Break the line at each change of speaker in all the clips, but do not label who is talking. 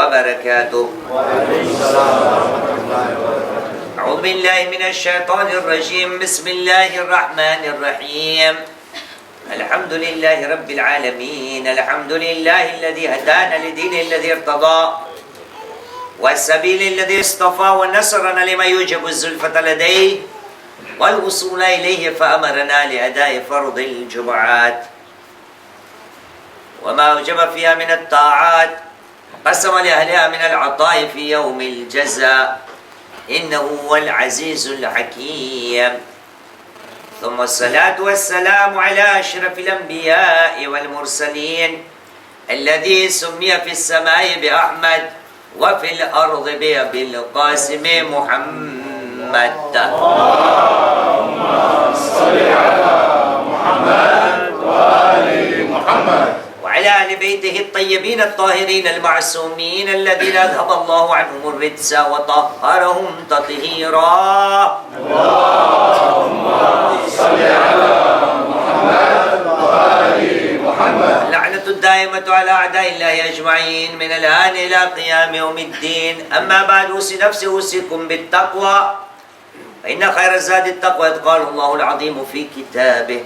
وبركاته. أعوذ بالله من الشيطان الرجيم. بسم الله الرحمن الرحيم. الحمد لله رب العالمين. الحمد لله الذي هدانا لدين الذي ارتضى والسبيل الذي اصطفى ونصرنا لما يوجب الزلفة لديه والوصول إليه فأمرنا لأداء فرض الجمعات وما أوجب فيها من الطاعات قسم لأهلها من العطاء في يوم الجزاء إنه هو العزيز الحكيم. ثم الصلاة والسلام على أشرف الأنبياء والمرسلين الذي سمي في السماء بأحمد وفي الأرض بأبي القاسم محمد.
اللهم صل على محمد وآل محمد
وعلى آل بيته الطيبين الطاهرين المعصومين الذين أذهب الله عنهم الرجس وطهرهم تطهيرا.
اللهم صل على محمد وآل محمد.
اللعنة الدائمة على أعداء الله أجمعين من الآن إلى قيام يوم الدين. أما بعد أوصي نفسي أوصيكم بالتقوى فإن خير الزاد التقوى إذ قال الله العظيم في كتابه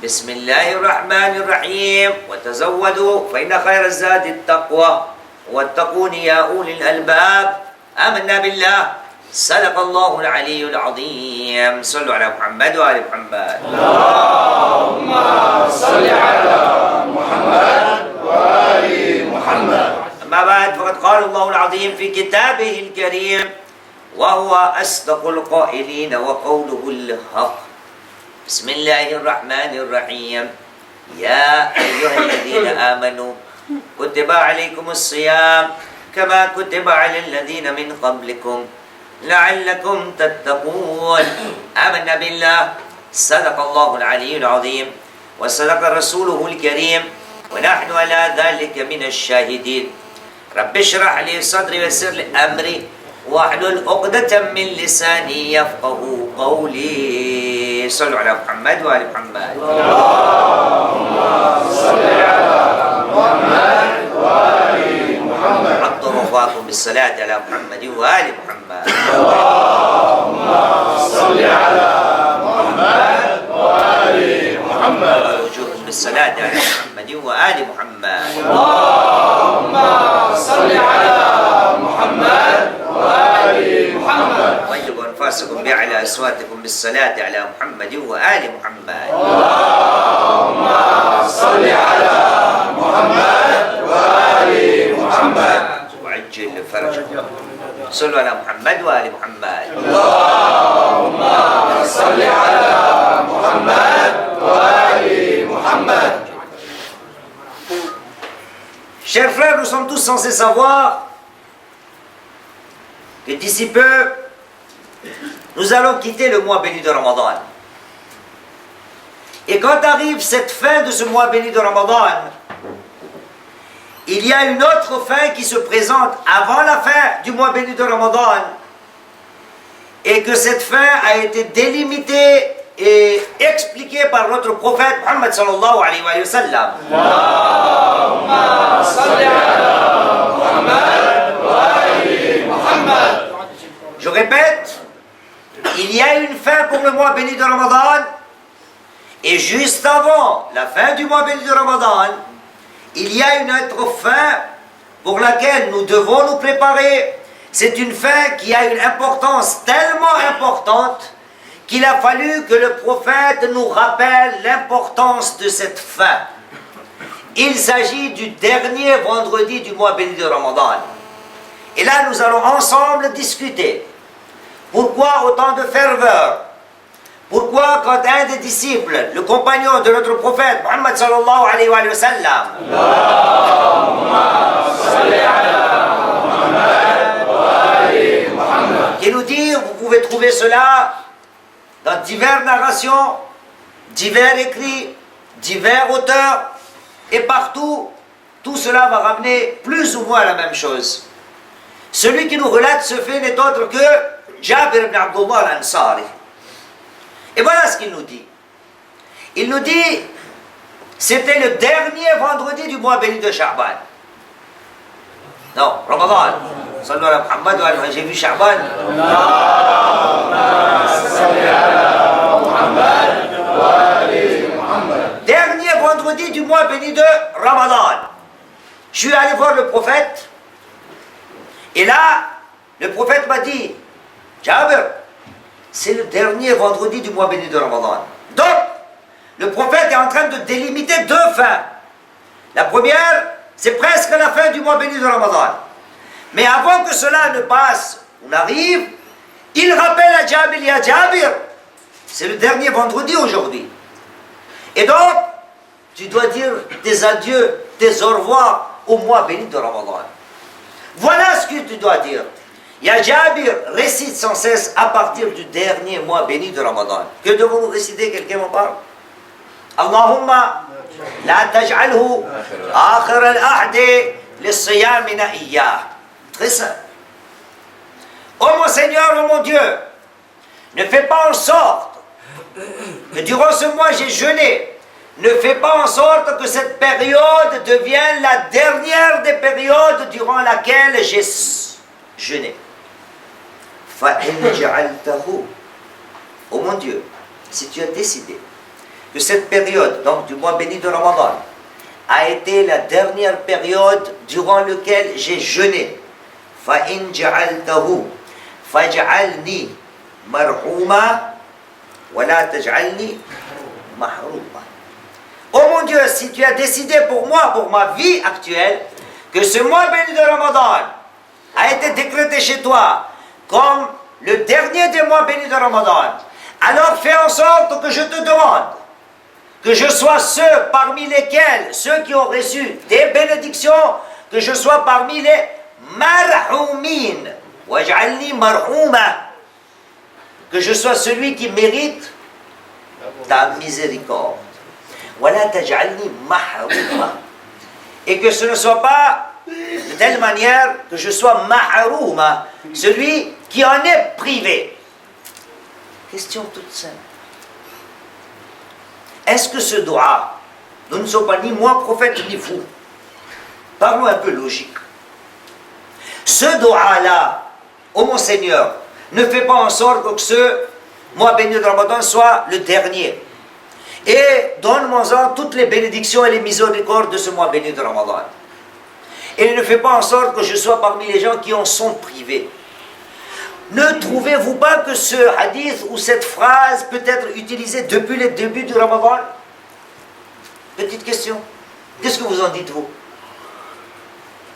بسم الله الرحمن الرحيم وتزودوا فإن خير الزاد التقوى واتقون يا أولي الألباب. آمنا بالله صدق الله العلي العظيم. صلوا على محمد وآل محمد.
اللهم صل على محمد وآل محمد.
أما بعد فقد قال الله العظيم في كتابه الكريم وهو أصدق القائلين وقوله الحق. بسم الله الرحمن الرحيم. يا أيها الذين آمنوا كتب عليكم الصيام كما كتب على الذين من قبلكم لعلكم تتقون. آمنا بالله صدق الله العلي العظيم وصدق رسوله الكريم ونحن على ذلك من الشاهدين. رب اشرح لي صدري ويسر لي أمري واحلل عقدة من لساني يفقه قولي. صلوا على محمد وآل محمد.
اللهم صل على محمد وآل محمد.
حطوا رفاقكم بالصلاة على محمد وآل محمد.
اللهم صل على محمد وآل محمد.
وجوهكم بالصلاة على محمد وآل محمد.
اللهم صل على محمد وآل محمد.
ويجب أنفاسكم بأعلى أصواتكم بالصلاة على محمد وآل محمد.
اللهم صل على محمد وآل محمد.
وعجل فرجكم. صلوا على محمد وآل محمد.
اللهم صل على محمد وآل محمد.
Chers frères, nous sommes tous censés savoir que d'ici peu, nous allons quitter le mois béni de Ramadan. Et quand arrive cette fin de ce mois béni de Ramadan, il y a une autre fin qui se présente avant la fin du mois béni de Ramadan, et que cette fin a été délimitée et expliquée par notre prophète Muhammad sallallahu alayhi wa sallam.
Allahumma salli ala Muhammad wa ali Muhammad.
Je répète, il y a une fin pour le mois béni de Ramadan, et juste avant la fin du mois béni de Ramadan, il y a une autre fin pour laquelle nous devons nous préparer. C'est une fin qui a une importance tellement importante qu'il a fallu que le prophète nous rappelle l'importance de cette fin. Il s'agit du dernier vendredi du mois béni de Ramadan. Et là, nous allons ensemble discuter. Pourquoi autant de ferveur? Pourquoi quand un des disciples, le compagnon de notre prophète, Muhammad sallallahu alayhi wa sallam, qui nous dit, vous pouvez trouver cela dans diverses narrations, divers écrits, divers auteurs, et partout, tout cela va ramener plus ou moins la même chose. Celui qui nous relate ce fait n'est autre que Jabir ibn Abdullah al-Ansari. Et voilà ce qu'il nous dit. Il nous dit, c'était le dernier vendredi du mois béni de Sha'ban. Non, Ramadan. Sallu ala Muhammad wa ala, j'ai vu Sha'ban. Dernier vendredi du mois béni de Ramadan. Je suis allé voir le prophète. Et là, le prophète m'a dit, Jabir, c'est le dernier vendredi du mois béni de Ramadan. Donc, le prophète est en train de délimiter deux fins. La première, c'est presque la fin du mois béni de Ramadan. Mais avant que cela ne passe, on arrive, il rappelle à Jabir, ya Jabir, c'est le dernier vendredi aujourd'hui. Et donc, tu dois dire tes adieux, tes au revoir au mois béni de Ramadan. Voilà ce que tu dois dire. Ya Jabir récite sans cesse à partir du dernier mois béni de Ramadan. Que devons-nous réciter? Quelqu'un m'en parle? Allahumma la taj'alhu akhir al-ahdi lis-siyamina iyyah. Très simple. Oh mon Seigneur, oh mon Dieu, ne fais pas en sorte que durant ce mois j'ai jeûné. Ne fais pas en sorte que cette période devienne la dernière des périodes durant laquelle j'ai jeûné. Oh mon Dieu, si tu as décidé que cette période, donc du mois béni de Ramadan, a été la dernière période durant laquelle j'ai jeûné, فَإِنْ جَعَلْتَهُ فَجْعَلْنِي مَرْحُومًا وَلَا تَجْعَلْنِي مَحْرُومًا. Oh mon Dieu, si tu as décidé pour moi, pour ma vie actuelle, que ce mois béni de Ramadan a été décrété chez toi comme le dernier des mois bénis de Ramadan, alors fais en sorte que je te demande que je sois ceux parmi lesquels, ceux qui ont reçu des bénédictions, que je sois parmi les marhoumin, waj'alni marhouma, que je sois celui qui mérite ta miséricorde. Wala taj'alni mahrouma, et que ce ne soit pas de telle manière que je sois mahrouma, celui qui en est privé. Question toute simple. Est-ce que ce doigt, nous ne sommes pas ni moi prophète ni vous, parlons un peu logique. Ce doigt-là, ô mon Seigneur, ne fais pas en sorte que ce mois béni de Ramadan soit le dernier. Et donne-moi-en toutes les bénédictions et les miséricordes de ce mois béni de Ramadan. Et ne fais pas en sorte que je sois parmi les gens qui en sont privés. Ne trouvez-vous pas que ce hadith ou cette phrase peut être utilisée depuis le début du Ramadan? Petite question. Qu'est-ce que vous en dites, vous?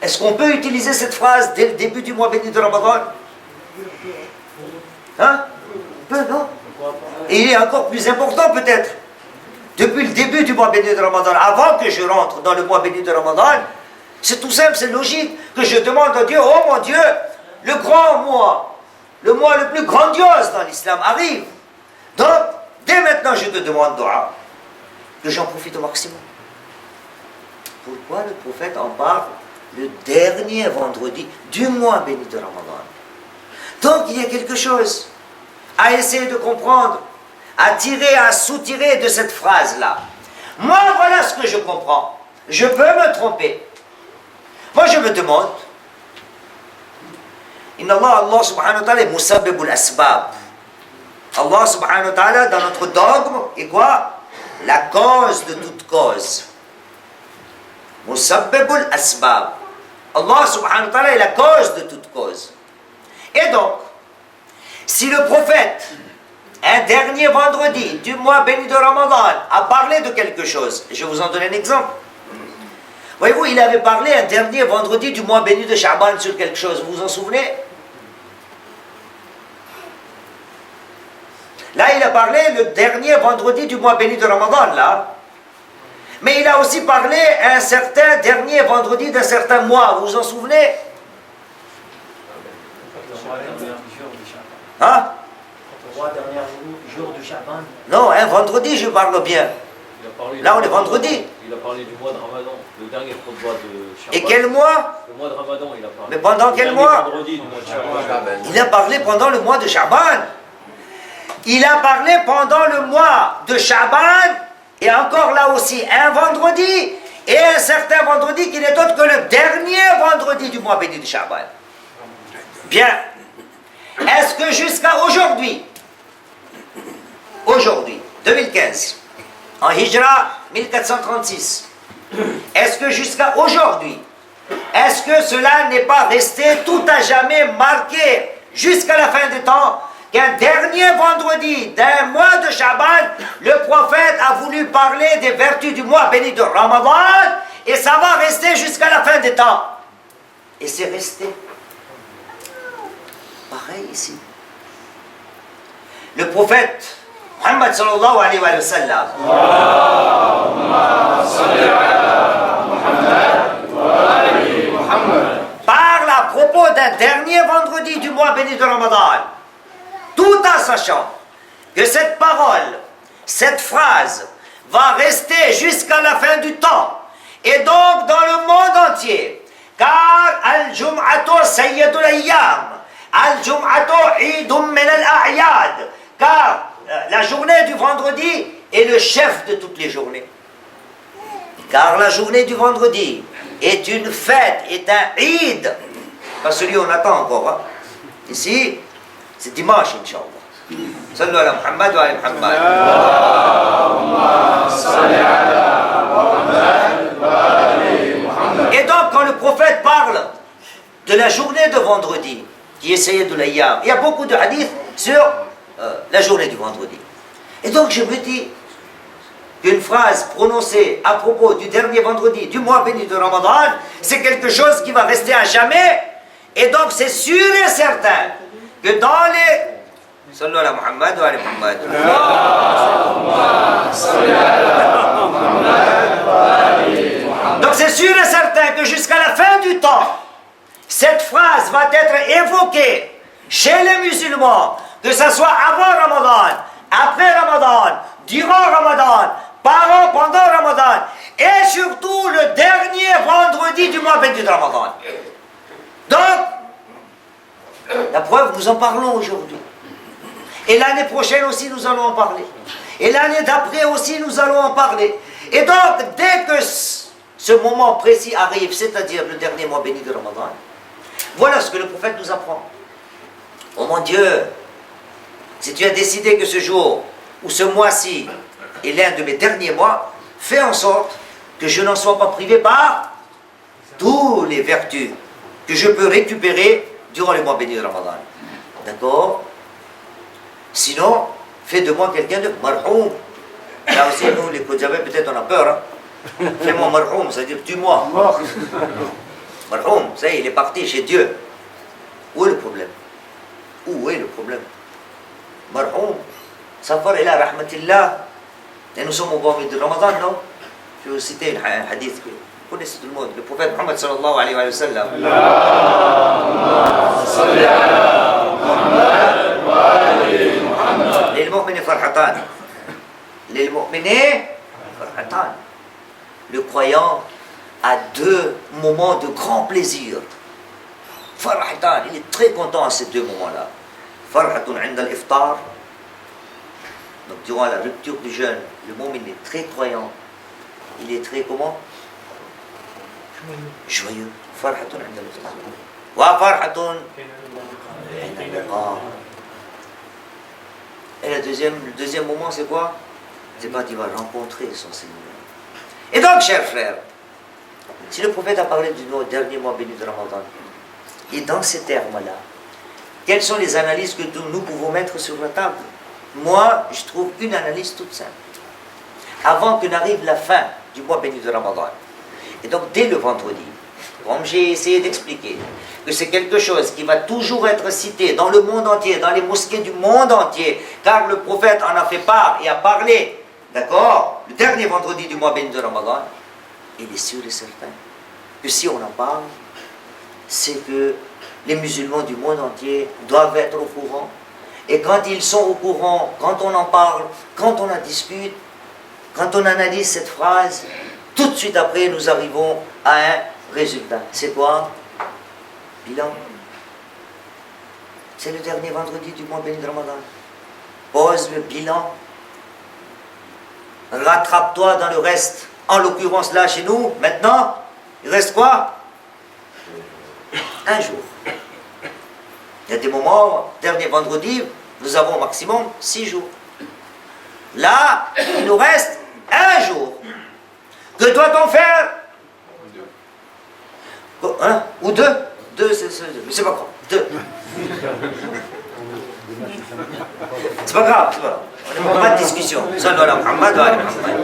Est-ce qu'on peut utiliser cette phrase dès le début du mois béni de Ramadan? Hein? On peut, non? Et il est encore plus important peut-être. Depuis le début du mois béni de Ramadan, avant que je rentre dans le mois béni de Ramadan, c'est tout simple, c'est logique que je demande à Dieu, oh mon Dieu, le grand mois, le mois le plus grandiose dans l'islam arrive. Donc, dès maintenant, je te demande, dua, que j'en profite au maximum. Pourquoi le prophète en parle le dernier vendredi du mois béni de Ramadan? Donc, il y a quelque chose à essayer de comprendre, à tirer, à soutirer de cette phrase-là. Moi, voilà ce que je comprends. Je peux me tromper. Moi, je me demande, Inna Allah subhanahu wa ta'ala est musabbibul asbab. Allah subhanahu wa ta'ala, dans notre dogme, est quoi? La cause de toute cause. Musabbibul asbab. Allah subhanahu wa ta'ala est la cause de toute cause. Et donc, si le prophète, un dernier vendredi du mois béni de Ramadan, a parlé de quelque chose, je vais vous en donner un exemple. Voyez-vous, il avait parlé un dernier vendredi du mois béni de Sha'ban sur quelque chose, vous vous en souvenez? Là, il a parlé le dernier vendredi du mois béni de Ramadan, là. Mais il a aussi parlé un certain dernier vendredi d'un certain mois, vous vous en souvenez? Hein?
Trois derniers jours du Sha'ban.
Non, un vendredi, je parle bien. Là, on est vendredi.
Il a parlé du mois de Ramadan, le dernier mois de Sha'ban.
Et quel mois?
Le mois de Ramadan, il a parlé.
Mais pendant quel mois?
Vendredi du mois de Sha'ban.
Il a parlé pendant le mois de Sha'ban. Il a parlé pendant le mois de Sha'ban, et encore là aussi un vendredi, et un certain vendredi qui n'est autre que le dernier vendredi du mois béni de Sha'ban. Bien. Est-ce que jusqu'à aujourd'hui, 2015, en Hijra 1436, est-ce que jusqu'à aujourd'hui, est-ce que cela n'est pas resté tout à jamais marqué jusqu'à la fin des temps qu'un dernier vendredi d'un mois de Sha'ban, le prophète a voulu parler des vertus du mois béni de Ramadan et ça va rester jusqu'à la fin des temps. Et c'est resté. Pareil ici. Le prophète Muhammad sallallahu alayhi wa sallam parle à propos d'un dernier vendredi du mois béni de Ramadan, tout en sachant que cette parole, cette phrase va rester jusqu'à la fin du temps et donc dans le monde entier, car al-jum'atu sayyidul ayyam, al-jum'atu idum min al-a'yad, car la journée du vendredi est le chef de toutes les journées. Car la journée du vendredi est une fête, est un Eid. Pas celui qu'on attend encore. Hein. Ici, c'est dimanche, Inch'Allah. Sallu ala Muhammad wa ala Muhammad. Et donc, quand le prophète parle de la journée de vendredi, qui est Sayyid al-Ayyam, il y a beaucoup de hadiths sur la journée du vendredi. Et donc, je me dis qu'une phrase prononcée à propos du dernier vendredi du mois béni de Ramadan, c'est quelque chose qui va rester à jamais. Et donc, c'est sûr et certain que dans les... Sallu ala Muhammad wa ala Muhammad. Donc, c'est sûr et certain que jusqu'à la fin du temps, cette phrase va être évoquée chez les musulmans, que ce soit avant Ramadan, après Ramadan, durant Ramadan, pendant Ramadan, et surtout le dernier vendredi du mois béni de Ramadan. Donc, la preuve, nous en parlons aujourd'hui. Et l'année prochaine aussi, nous allons en parler. Et l'année d'après aussi, nous allons en parler. Et donc, dès que ce moment précis arrive, c'est-à-dire le dernier mois béni de Ramadan, voilà ce que le prophète nous apprend. Oh mon Dieu, si tu as décidé que ce jour ou ce mois-ci est l'un de mes derniers mois, fais en sorte que je n'en sois pas privé par toutes les vertus que je peux récupérer durant les mois bénis de Ramadan. D'accord? Sinon, fais de moi quelqu'un de marhoum. Là aussi, nous, les Kodjabais, peut-être on a peur. Hein? Fais-moi marhoum, c'est-à-dire tue-moi. Marhoum, ça y est, il est parti chez Dieu. Où est le problème? Où est le problème? Marhoum, safar ila rahmatillah. Et nous sommes au mois de Ramadan, non? Je vais vous citer un hadith que vous connaissez tout le monde. Le prophète Muhammad sallallahu alayhi wa sallam. Lil-mu'mini farhatan. Lil-mu'mini farhatan. Le croyant a deux moments de grand plaisir. Farhatan, il est très content à ces deux moments-là. Farhatun 'inda al-iftar. Donc durant la rupture du jeûne, le mu'min est très croyant. Il est très comment? Joyeux. Farhatun 'inda al-iftar. Wa farhatun 'inda al-liqa. Et le deuxième moment, c'est quoi? C'est quand il va rencontrer son Seigneur. Et donc, chers frères, si le prophète a parlé du dernier mois béni de Ramadan, et dans ces termes-là, quelles sont les analyses que nous pouvons mettre sur la table? Moi, je trouve une analyse toute simple. Avant que n'arrive la fin du mois béni de Ramadan, et donc dès le vendredi, comme j'ai essayé d'expliquer, que c'est quelque chose qui va toujours être cité dans le monde entier, dans les mosquées du monde entier, car le prophète en a fait part et a parlé, d'accord, le dernier vendredi du mois béni de Ramadan, il est sûr et certain que si on en parle, c'est que les musulmans du monde entier doivent être au courant. Et quand ils sont au courant, quand on en parle, quand on en discute, quand on analyse cette phrase, tout de suite après, nous arrivons à un résultat. C'est quoi? Bilan. C'est le dernier vendredi du mois béni de Ramadan. Pose le bilan. Rattrape-toi dans le reste En l'occurrence, là, chez nous, maintenant, il reste quoi? Un jour. Il y a des moments, dernier vendredi, nous avons au maximum 6 jours. Là, il nous reste un jour. Que doit-on faire? Un ou deux? Deux, c'est pas grave. Deux. C'est pas grave, c'est pas grave. On n'a pas de discussion. Sallu ala Muhammad wa ala Muhammad.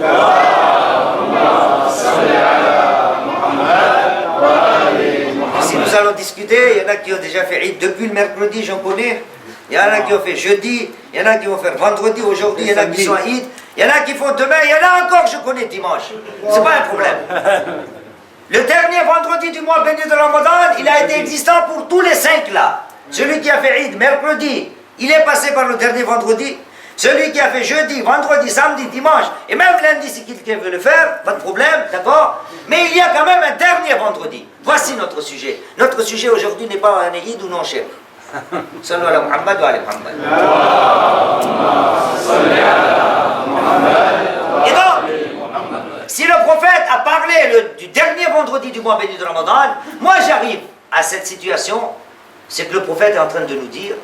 Si nous allons discuter, il y en a qui ont déjà fait Eid depuis le mercredi, j'en connais. Il y en a qui ont fait jeudi, il y en a qui vont faire vendredi, aujourd'hui, il y en a qui sont à Eid, il y en a qui font demain, il y en a encore, je connais dimanche. C'est pas un problème. Le dernier vendredi du mois béni de Ramadan, il a été existant pour tous les 5 là. Celui qui a fait Eid mercredi, il est passé par le dernier vendredi. Celui qui a fait jeudi, vendredi, samedi, dimanche, et même lundi si quelqu'un veut le faire, pas de problème, d'accord? Mais il y a quand même un dernier vendredi. Voici notre sujet. Notre sujet aujourd'hui n'est pas un Eid ou non cher. Sallu ala Muhammad wa ala Muhammad. Et donc, si le prophète a parlé du dernier vendredi du mois béni de Ramadan, moi j'arrive à cette situation, c'est que le prophète est en train de nous dire,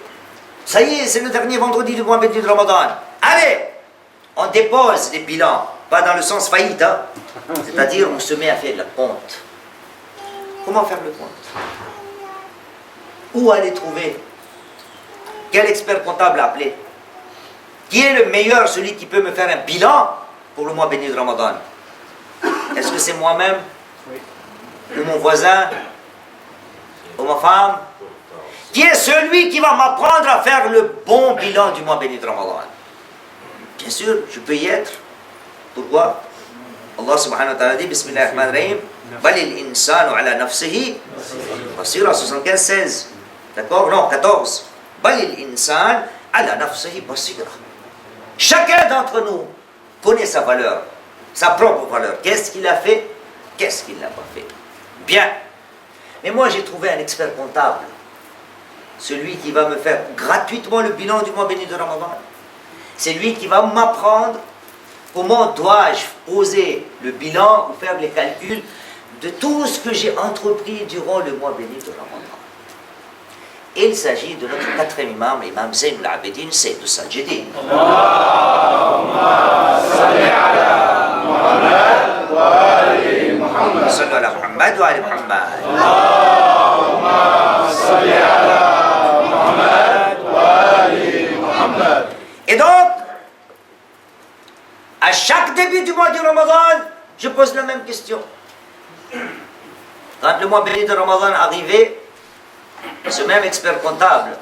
ça y est, c'est le dernier vendredi du mois béni de Ramadan. Allez, on dépose les bilans, pas dans le sens faillite, hein? C'est-à-dire on se met à faire le compte. Comment faire le compte? Où aller trouver? Quel expert comptable appeler? Qui est le meilleur, celui qui peut me faire un bilan pour le mois béni de Ramadan? Est-ce que c'est moi-même? Ou mon voisin? Ou ma femme? Qui est celui qui va m'apprendre à faire le bon bilan du mois béni de Ramadan? Bien sûr, je peux y être. Pourquoi? Allah subhanahu wa ta'ala dit, Bismillahirrahmanirrahim, Balil insanu ala nafsihi, basira 75-16. D'accord? Non, 14. Balil insan ala nafsihi basira. Chacun d'entre nous connaît sa valeur, sa propre valeur. Qu'est-ce qu'il a fait? Qu'est-ce qu'il n'a pas fait? Bien. Mais moi, j'ai trouvé un expert comptable. Celui qui va me faire gratuitement le bilan du mois béni de Ramadan. C'est lui qui va m'apprendre comment dois-je poser le bilan ou faire les calculs de tout ce que j'ai entrepris durant le mois béni de Ramadan. Il s'agit de notre 4e imam, l'imam Zayn al-Abidin, Sayyid al-Sajidin. Allahumma salli ala Muhammad wa ali Muhammad. Sallu ala Muhammad wa ali Muhammad. Allahumma salli ala Muhammad wa ali Muhammad. Et donc, à chaque début du mois de Ramadan, je pose la même question. Quand le mois béni de Ramadan arrivait, ce même expert comptable,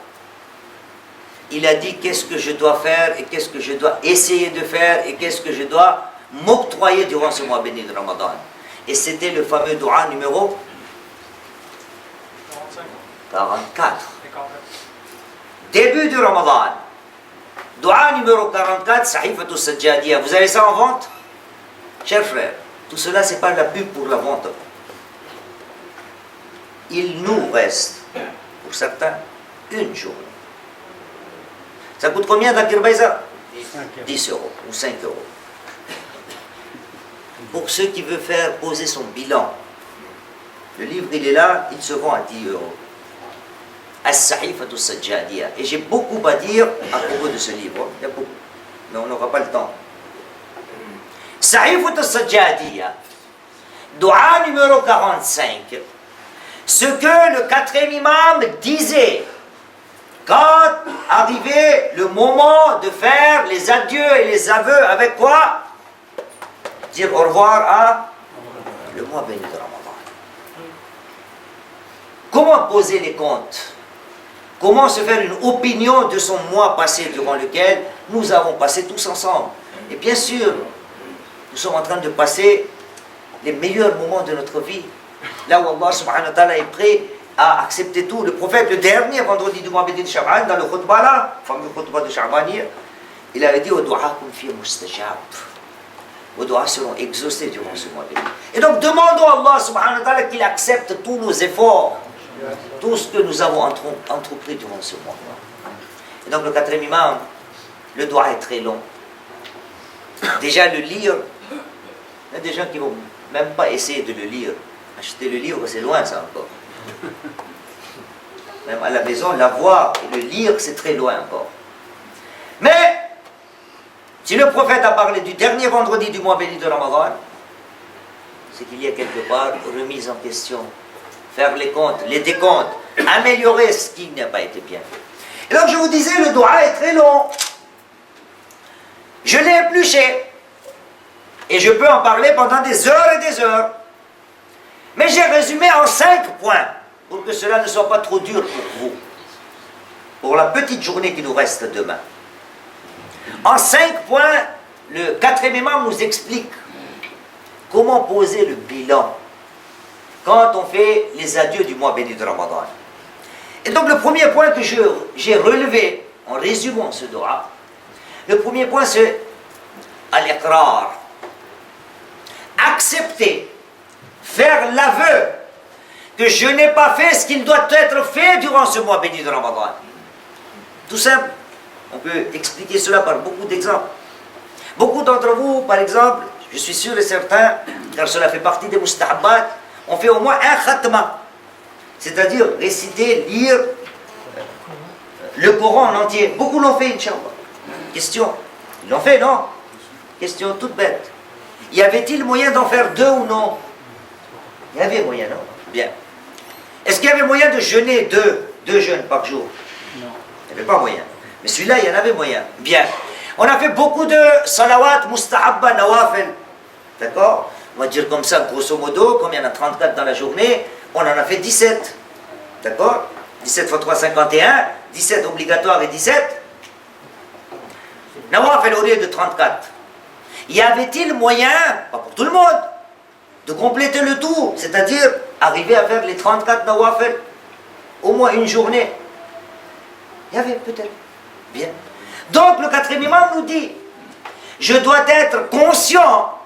il a dit qu'est-ce que je dois faire et qu'est-ce que je dois essayer de faire et qu'est-ce que je dois m'octroyer durant ce mois béni de Ramadan. Et c'était le fameux dua numéro 44. Début de Ramadan. Dua numéro 44, Sahifatul Sajjadiyya. Vous avez ça en vente? Chers frères, tout cela, c'est pas la pub pour la vente. Il nous reste, pour certains, une journée. Ça coûte combien d'Akir Bayza? 10 euros ou 5 euros. Pour ceux qui veulent faire poser son bilan, le livre, il est là, il se vend à 10 euros. As-Sahifatul Sajjadiyya. Et j'ai beaucoup à dire à propos de ce livre. Il y a beaucoup, mais on n'aura pas le temps. Sahifatul Sajjadiyya. Dua numéro 45. Ce que le 4e imam disait quand arrivait le moment de faire les adieux et les aveux avec quoi? Dire au revoir à le mois béni de Ramadan. Comment poser les comptes? Comment se faire une opinion de son mois passé durant lequel nous avons passé tous ensemble? Et bien sûr, nous sommes en train de passer les meilleurs moments de notre vie. Là où Allah subhanahu wa ta'ala est prêt à accepter tout. Le prophète, le dernier vendredi du mois béni de Sha'ban, dans le khutbah là, le fameux khutbah de Sha'banir, il avait dit « Wa du'akum fi mustajab ». Vos doigts seront exaucés durant ce mois béni. Et donc demandons à Allah subhanahu wa ta'ala qu'il accepte tous nos efforts, tout ce que nous avons entrepris durant ce mois. Et donc le 4e imam, le doigt est très long. Déjà le lire, Il y a des gens qui ne vont même pas essayer de le lire. Acheter le livre, c'est loin ça encore. Même à la maison, la voir et le lire, c'est très loin encore. Mais, si le prophète a parlé du dernier vendredi du mois béni de Ramadan, c'est qu'il y a quelque part remise en question, faire les comptes, les décomptes, améliorer ce qui n'a pas été bien fait. Et donc je vous disais, le doua est très long. Je l'ai épluché. Et je peux en parler pendant des heures et des heures. Mais j'ai résumé en 5 points, pour que cela ne soit pas trop dur pour vous, pour la petite journée qui nous reste demain. En 5 points, le 4e imam nous explique comment poser le bilan quand on fait les adieux du mois béni de Ramadan. Et donc le premier point que j'ai relevé en résumant ce doua, le premier point c'est al-iqrar. Accepter, faire l'aveu que je n'ai pas fait ce qu'il doit être fait durant ce mois béni de Ramadan. Tout simple. On peut expliquer cela par beaucoup d'exemples. Beaucoup d'entre vous, par exemple, je suis sûr et certain, car cela fait partie des mustahabbat, on fait au moins un khatma. C'est-à-dire réciter, lire le Coran en entier. Beaucoup l'ont fait, Inch'Allah. Question. Ils l'ont fait, non? Question toute bête. Y avait-il moyen d'en faire 2 ou non? Il y avait moyen, non? Bien. Est-ce qu'il y avait moyen de jeûner 2 jeûnes par jour? Non. Il n'y avait pas moyen. Mais celui-là, il y en avait moyen. Bien. On a fait beaucoup de salawat, mustahabba, nawafil. D'accord? On va dire comme ça, grosso modo, comme il y en a 34 dans la journée, on en a fait 17. D'accord? 17 x 3, 51. 17 obligatoire et 17. Nawafil au lieu de 34. Y avait-il moyen, pas pour tout le monde, de compléter le tout, c'est-à-dire arriver à faire les 34 nawafil au moins une journée? Il y avait peut-être. Bien. Donc le 4e imam nous dit, je dois être conscient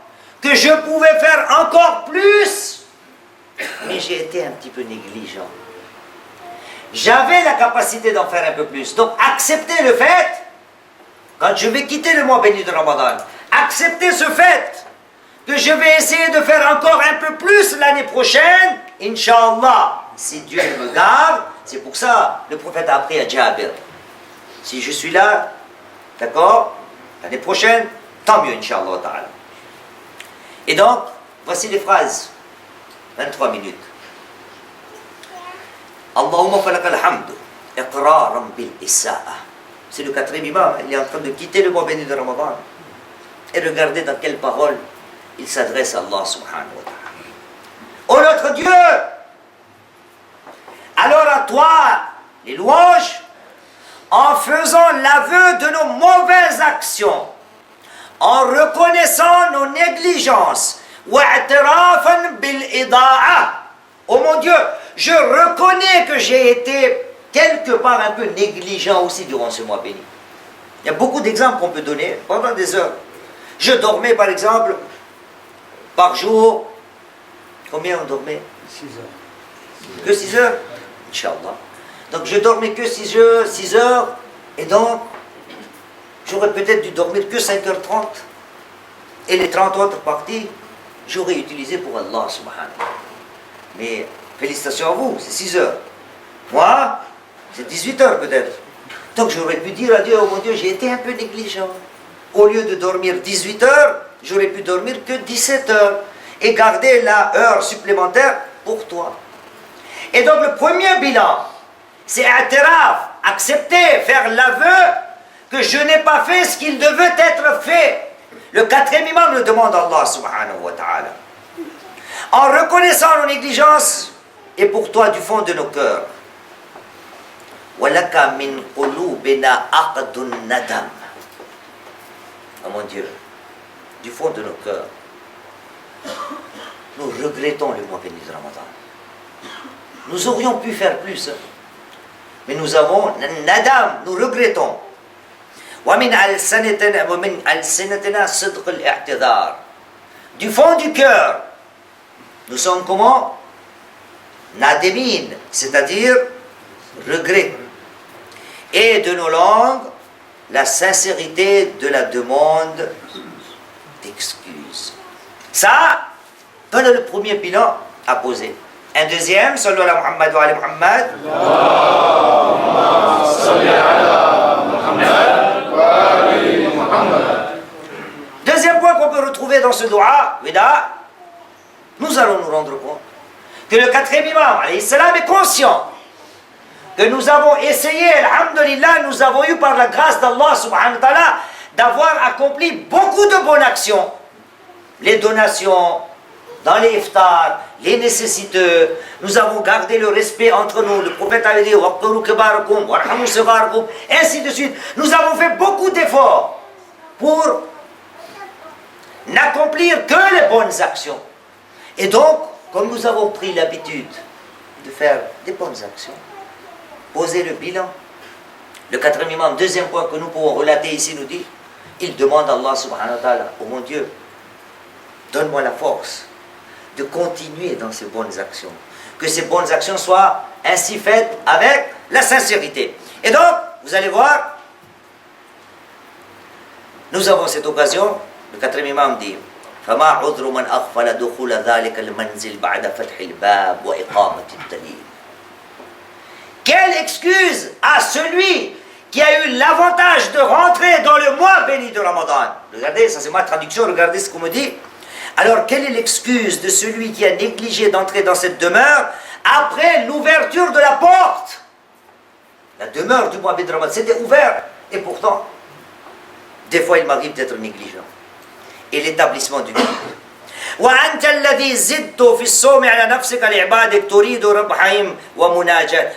que je pouvais faire encore plus, mais j'ai été un petit peu négligent. J'avais la capacité d'en faire un peu plus. Donc accepter le fait, quand je vais quitter le mois béni de Ramadan, accepter ce fait que je vais essayer de faire encore un peu plus l'année prochaine, Inch'Allah, si Dieu me garde. C'est pour ça le prophète a appris à Jabir. Si je suis là, d'accord, l'année prochaine, tant mieux, Inch'Allah ta'ala. Et donc, voici les phrases. 23 minutes. Allahumma falakal hamdu, iqraran bil isa'a. C'est le 4e imam, il est en train de quitter le mois béni de Ramadan. Et regardez dans quelles paroles il s'adresse à Allah subhanahu wa ta'ala. Ô notre Dieu, alors à toi les louanges, en faisant l'aveu de nos mauvaises actions, en reconnaissant nos négligences, wa'tirafan bil ida'a. Oh mon Dieu, je reconnais que j'ai été quelque part un peu négligent aussi durant ce mois béni. Il y a beaucoup d'exemples qu'on peut donner pendant des heures. Je dormais par exemple par jour. Combien on dormait?
6 heures.
Que 6 heures? Inch'Allah. Donc je dormais que 6 heures, et donc j'aurais peut-être dû dormir que 5h30. Et les 30 autres parties, j'aurais utilisé pour Allah subhanahu. Mais félicitations à vous, c'est 6 heures. Moi, c'est 18 heures peut-être. Donc j'aurais pu dire à Dieu, oh mon Dieu, j'ai été un peu négligent. Au lieu de dormir 18 heures, j'aurais pu dormir que 17 heures. Et garder la heure supplémentaire pour toi. Et donc le premier bilan, c'est i'tiraf, accepter, faire l'aveu que je n'ai pas fait ce qu'il devait être fait. Le 4e imam le demande à Allah subhanahu wa ta'ala. En reconnaissant nos négligences, et pour toi du fond de nos cœurs. Walaka min qulubina aqdun nadam. Oh mon Dieu, du fond de nos cœurs, nous regrettons le mois béni de Ramadan. Nous aurions pu faire plus, mais nous avons nadam, nous regrettons. Du fond du cœur, nous sommes comment? Nadimin, c'est-à-dire regret. Et de nos langues, la sincérité de la demande d'excuses. Ça, voilà le premier bilan à poser. Un deuxième, sallu ala Muhammad wa ala Muhammad. Deuxième point qu'on peut retrouver dans ce dua, Wida, nous allons nous rendre compte que le quatrième imam, alayhi salam, est conscient que nous avons essayé, alhamdulillah, nous avons eu par la grâce d'Allah subhanahu wa ta'ala d'avoir accompli beaucoup de bonnes actions. Les donations, dans les iftars, les nécessiteux, nous avons gardé le respect entre nous. Le prophète avait dit, ainsi de suite. Nous avons fait beaucoup d'efforts pour n'accomplir que les bonnes actions. Et donc, comme nous avons pris l'habitude de faire des bonnes actions, poser le bilan. Le quatrième imam, deuxième point que nous pouvons relater ici, nous dit, il demande à Allah subhanahu wa ta'ala, oh mon Dieu, donne-moi la force de continuer dans ces bonnes actions. Que ces bonnes actions soient ainsi faites avec la sincérité. Et donc, vous allez voir, nous avons cette occasion, le quatrième imam dit, فما عذر من أغفل دخول ذلك المنزل بعد فتح الباب وإقامة الدليل. Quelle excuse à celui qui a eu l'avantage de rentrer dans le mois béni de Ramadan. Regardez, ça c'est ma traduction, regardez ce qu'on me dit. Alors, quelle est l'excuse de celui qui a négligé d'entrer dans cette demeure après l'ouverture de la porte? La demeure du mois béni de Ramadan, c'était ouvert. Et pourtant, des fois il m'arrive d'être négligent. Et l'établissement du culte. وأنت الذي زدت في الصوم على نفسك لعبادك تريد ربحهم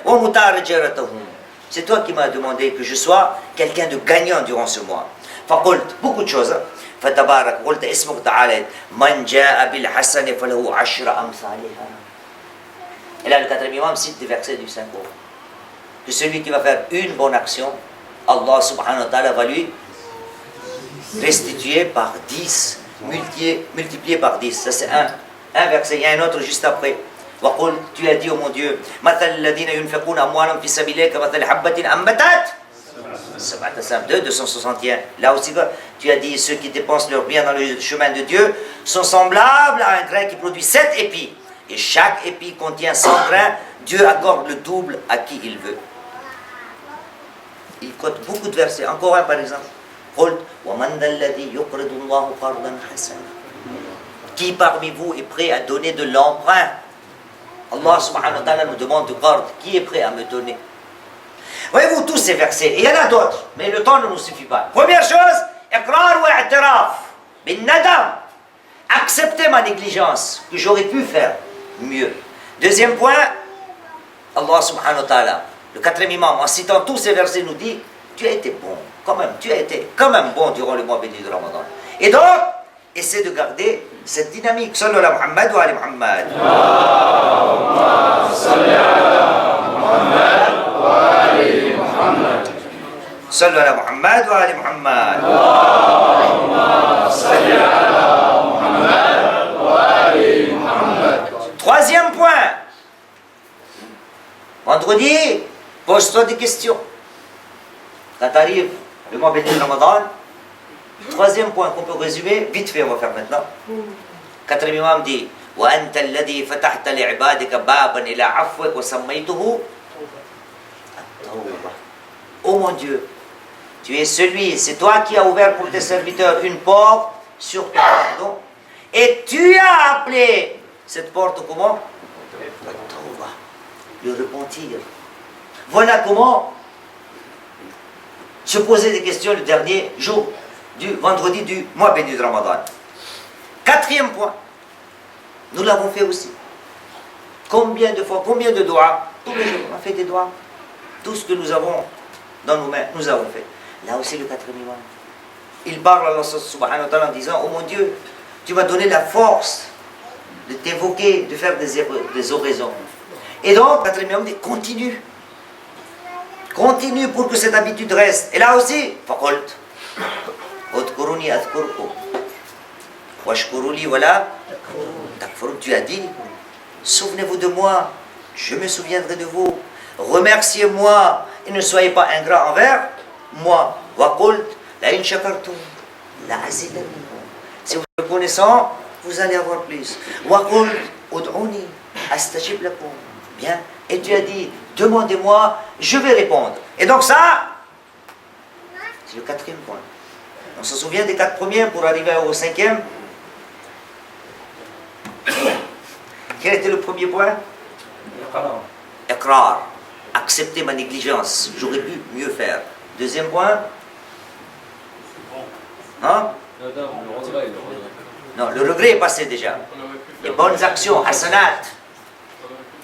ومتاجرتهم. C'est toi qui m'as demandé que je sois quelqu'un de gagnant durant ce mois. فقلت beaucoup de choses. فتبارك قلت اسمك تعالى من جاء بالحسنة فله عشر أمثالها. Et là le quatrième imam cite des versets du Saint-Coran. Que celui qui va faire une bonne action, Allah subhanahu wa ta'ala va lui restituer par 10, multiplié par 10. Ça c'est un verset. Il y a un autre juste après. وقل, tu as dit, oh mon Dieu, مثل الذين ينفقون أموالهم في سبيل الله كمثل حبة أنبتت 261. Là aussi, tu as dit, ceux qui dépensent leur bien dans le chemin de Dieu sont semblables à un grain qui produit 7 épis. Et chaque épi contient 100 grains. Dieu accorde le double à qui il veut. Il quote beaucoup de versets. Encore un par exemple. Qui parmi vous est prêt à donner de l'emprunt? Allah subhanahu wa ta'ala nous demande de qard. Qui est prêt à me donner? Voyez-vous tous ces versets. Et il y en a d'autres, mais le temps ne nous suffit pas. Première chose, iqrar wa i'tiraf bin nadam. Accepter ma négligence, que j'aurais pu faire mieux. Deuxième point, Allah subhanahu wa ta'ala, le quatrième imam, en citant tous ces versets, nous dit, tu as été bon, quand même, tu as été quand même bon durant le mois béni de Ramadan. Et donc, essaie de garder cette dynamique. Sallu ala Muhammad wa ala Muhammad. Sallu ala Muhammad wa ala Muhammad. Sallu ala Muhammad wa ala Muhammad. Sallu ala Muhammad wa ala Muhammad. Troisième point. Vendredi, pose-toi des questions. Quand t'arrives le mois béni de Ramadan, troisième point qu'on peut résumer, vite fait on va faire maintenant. Quatrième imam dit وَأَنْتَ الَّذِي فَتَحْتَ لِعِبَادِكَ بَابًا إِلَىٰ عَفْوِكَ وَسَمَّيْتُهُ التَّوْبَةَ. Oh mon Dieu, tu es celui, c'est toi qui as ouvert pour tes serviteurs une porte sur ton pardon, et tu as appelé cette porte comment? التوبة, le repentir. Voilà comment se poser des questions le dernier jour du vendredi du mois béni de Ramadan. Quatrième point, nous l'avons fait aussi. Combien de fois, combien de doigts? Tous les jours, on a fait des doigts. Tout ce que nous avons dans nos mains, nous avons fait. Là aussi, le quatrième imam. Il parle à Allah subhanahu wa ta'ala en disant, oh mon Dieu, tu m'as donné la force de t'évoquer, de faire des oraisons. Et donc, le quatrième imam dit, continue. Continue pour que cette habitude reste. Et là aussi, فَقُلْتُ اذكروني أذكركم واشكروا لي ولا تكفرون. Tu as dit, souvenez-vous de moi, je me souviendrai de vous. Remerciez-moi et ne soyez pas ingrats envers moi. وَقُلْتُ لَإِنْ شَكَرْتُمْ لَأَزِيدَنَّكُمْ. Si vous êtes reconnaissants, vous allez avoir plus. وَقُلْ أُدْعُونِي أَسْتَجِبْ لَكُمْ. Bien. Et tu as dit, demandez-moi, je vais répondre. Et donc ça, c'est le quatrième point. On se souvient des 4 premiers pour arriver au 5e. Quel était le premier point? Iqrar. Accepter ma négligence. J'aurais pu mieux faire. Deuxième point. Hein?
Le regret.
Non, le regret est passé déjà. Les bonnes actions, hasanat.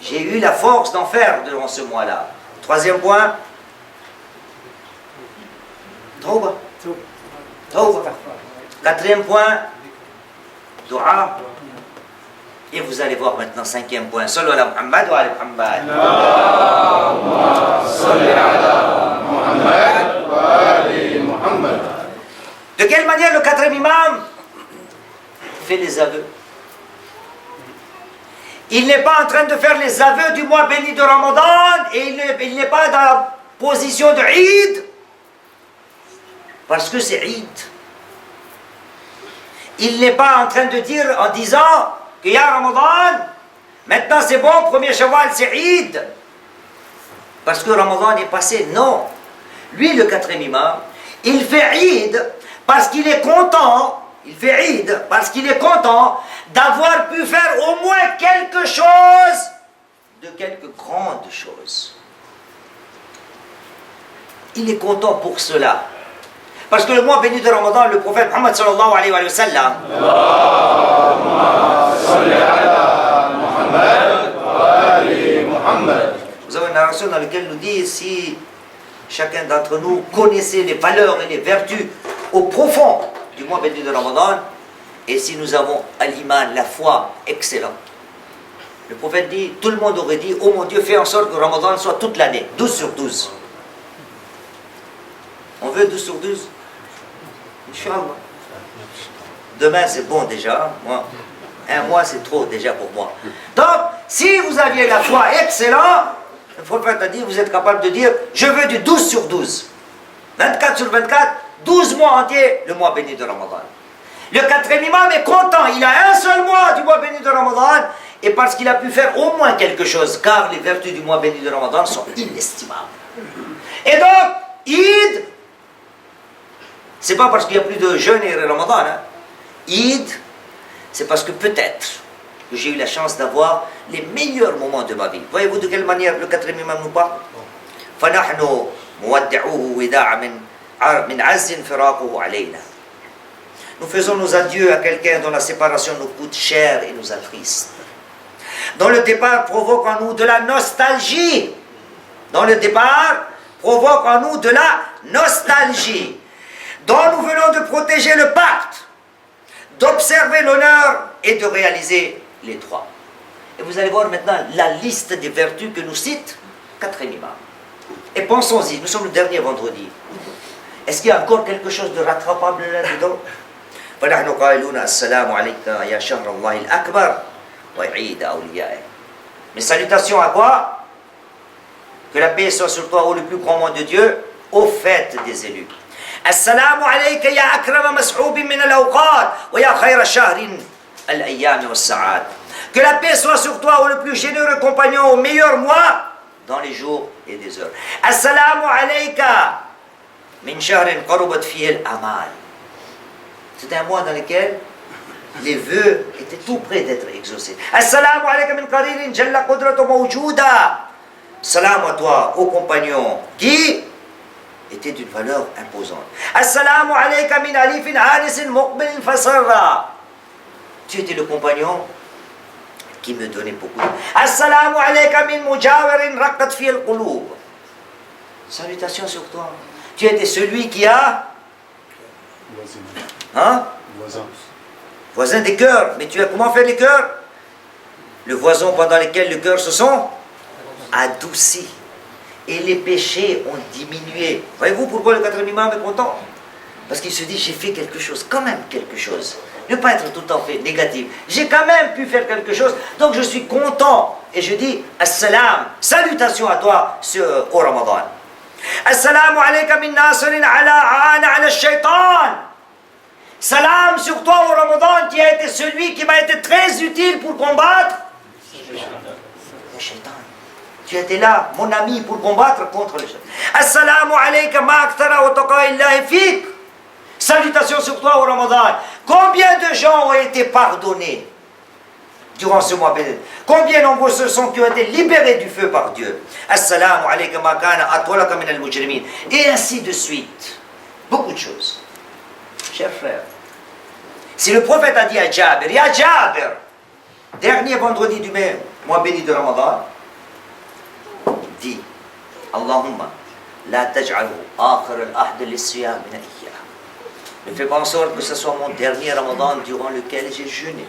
J'ai eu la force d'en faire durant ce mois-là. Troisième point. Tawba. Tawba. Quatrième point. Dua. Et vous allez voir maintenant 5e point. Sallu ala Muhammad wa ala Muhammad.
Allahumma salli ala Muhammad wa ali Muhammad.
De quelle manière le 4e imam fait les aveux? Il n'est pas en train de faire les aveux du mois béni de Ramadan et il n'est pas dans la position de Eid parce que c'est Eid. Il n'est pas en train de dire en disant qu'il y a Ramadan, maintenant c'est bon, premier Shawwal c'est Eid parce que Ramadan est passé. Non. Lui, le 4e imam, il fait Eid parce qu'il est content. Il fait Eid parce qu'il est content d'avoir pu faire au moins quelque chose de quelques grandes choses. Il est content pour cela. Parce que le mois béni de Ramadan, le prophète Muhammad sallallahu alayhi wa sallam, vous avez une narration dans laquelle nous dit si chacun d'entre nous connaissait les valeurs et les vertus au profond du mois béni de Ramadan, et si nous avons à l'iman la foi excellente. Le prophète dit, tout le monde aurait dit, oh mon Dieu, fais en sorte que Ramadan soit toute l'année, 12 sur 12. On veut 12 sur 12? Inch'Allah. Demain c'est bon déjà, moi. Un mois c'est trop déjà pour moi. Donc, si vous aviez la foi excellente, le prophète a dit, vous êtes capable de dire, je veux du 12 sur 12. 24 sur 24, 12 mois entiers, le mois béni de Ramadan. Le 4e imam est content, il a un seul mois du mois béni de Ramadan, et parce qu'il a pu faire au moins quelque chose, car les vertus du mois béni de Ramadan sont inestimables. Et donc, Eid, c'est pas parce qu'il n'y a plus de jeûne et Ramadan, hein. Eid, c'est parce que peut-être que j'ai eu la chance d'avoir les meilleurs moments de ma vie. Voyez-vous de quelle manière le 4e imam nous parle? فَنَحْنُ مُوَدِّعُوهُ وِدَاعًا مِنْ عَزٍّ فِرَاقُهُ عَلَيْنَا. Nous faisons nos adieux à quelqu'un dont la séparation nous coûte cher et nous attriste. Dont le départ provoque en nous de la nostalgie. Dont le départ provoque en nous de la nostalgie. Dont nous venons de protéger le pacte, d'observer l'honneur et de réaliser les droits. Et vous allez voir maintenant la liste des vertus que nous cite 4e imam. Et pensons-y, nous sommes le dernier vendredi. Est-ce qu'il y a encore quelque chose de rattrapable là-dedans? فَنَحْنُ قَائِلُونَ السَّلَامُ عَلَيْكَ يَا شَهْرَ اللَّهِ الْأَكْبَرِ وَعِيدَ أَوْلِيَائِهِ. Mes salutations à quoi? Que la paix soit sur toi, ô le plus grand monde de Dieu, aux fêtes des élus. Assalamu alayka ya akrama mas'oubin min al-awqat wa ya khayra shahrin al-ayyam wa as-sa'ad. Que la paix soit sur toi, ô le plus généreux compagnon, au meilleur mois dans les jours et des heures. Assalamu alayka min shahrin qarubat fihi al-amal. C'est un mois dans lequel les vœux étaient tout près d'être exaucés. Assalamu alayka min qaririn jalla qudratu mawjouda. Salam à toi, ô compagnon, qui était d'une valeur imposante. Assalamu alayka min alifin harisin muqbilin fasarra. Tu étais le compagnon qui me donnait beaucoup. Assalamu alayka min mujawirin raqqat fi al-qulub. Salutations sur toi. Tu étais celui qui a voisin des cœurs. Mais tu as comment faire les cœurs? Le voisin pendant lesquels les cœurs se sont adoucis. Et les péchés ont diminué. Voyez-vous pourquoi le 4e imam est content? Parce qu'il se dit, j'ai fait quelque chose, quand même quelque chose. Ne pas être tout le temps fait négatif. J'ai quand même pu faire quelque chose, donc je suis content. Et je dis, assalam, salutations à toi au Ramadan. Assalamu alayka min nasirin ala shaitan. Salam sur toi au Ramadan qui a été celui qui m'a été très utile pour combattre le shaitan. Tu étais là, mon ami, pour combattre contre le shaitan. Assalamu alayka ma akthara wa taqa'illahi fik. Salutations sur toi au Ramadan. Combien de gens ont été pardonnés durant ce mois béni? Combien nombreux ce sont qui ont été libérés du feu par Dieu? Assalamu alayka ma kana atwalaka min al-mujrimin. Et ainsi de suite. Beaucoup de choses. Chers frères, si le prophète a dit à Jabir, Ya Jabir, dernier vendredi du mois béni de Ramadan, dit, Allahumma, la taj'alhu akhir al-ahd lis-siyam min ayyam. Ne fais pas en sorte que ce soit mon dernier Ramadan durant lequel j'ai jeûné.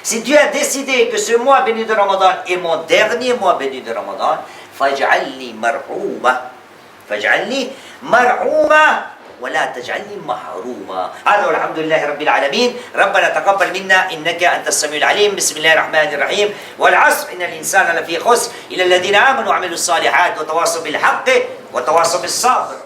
Si Dieu a décidé que ce mois béni de Ramadan est mon dernier mois béni de Ramadan, فاجعلني مرحوما فاجعلني مرحوما ولا تجعلني محروما. هذا والحمد لله رب العالمين. ربنا تقبل منا إنك أنت السميع العليم. بسم الله الرحمن الرحيم. والعصر إن الإنسان لفي خسر إلا الذين آمنوا وعملوا الصالحات وتواصوا بالحق وتواصوا بالصبر.